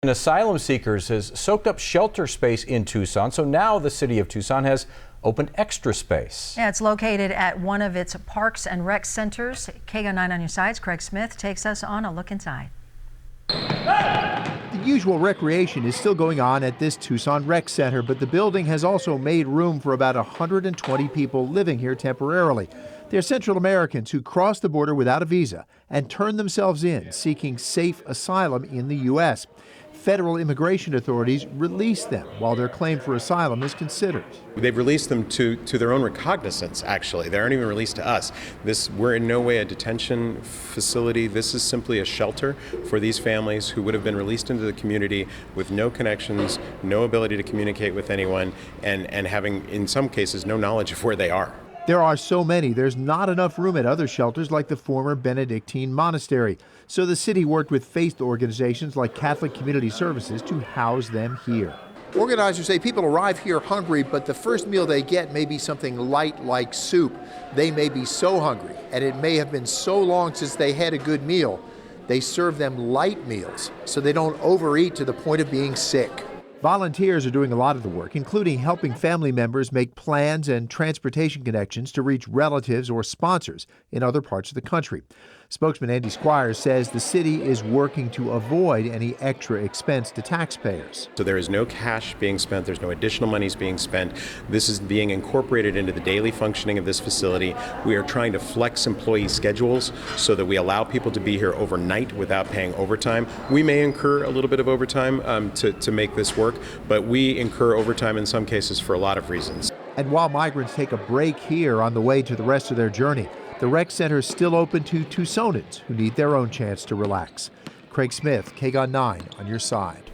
Asylum seekers has soaked up shelter space in Tucson, so now the city of Tucson has opened extra space. Yeah, it's located at one of its parks and rec centers. KGUN 9 on your sides, Craig Smith takes us on a look inside. The usual recreation is still going on at this Tucson Rec Center, but the building has also made room for about 120 people living here temporarily. They're Central Americans who crossed the border without a visa and turned themselves in, seeking safe asylum in the U.S. Federal immigration authorities released them while their claim for asylum is considered. They've released them to their own recognizance, actually. They aren't even released to us. We're in no way a detention facility. This is simply a shelter for these families who would have been released into the community with no connections, no ability to communicate with anyone, and having, in some cases, no knowledge of where they are. There are so many, there's not enough room at other shelters like the former Benedictine monastery. So the city worked with faith organizations like Catholic Community Services to house them here. Organizers say people arrive here hungry, but the first meal they get may be something light like soup. They may be so hungry, and it may have been so long since they had a good meal. They serve them light meals so they don't overeat to the point of being sick. Volunteers are doing a lot of the work, including helping family members make plans and transportation connections to reach relatives or sponsors in other parts of the country. Spokesman Andy Squires says the city is working to avoid any extra expense to taxpayers. So there is no cash being spent, there's no additional monies being spent. This is being incorporated into the daily functioning of this facility. We are trying to flex employee schedules so that we allow people to be here overnight without paying overtime. We may incur a little bit of overtime to make this work, but we incur overtime in some cases for a lot of reasons. And while migrants take a break here on the way to the rest of their journey, the rec center is still open to Tucsonans who need their own chance to relax. Craig Smith, KGUN 9 on your side.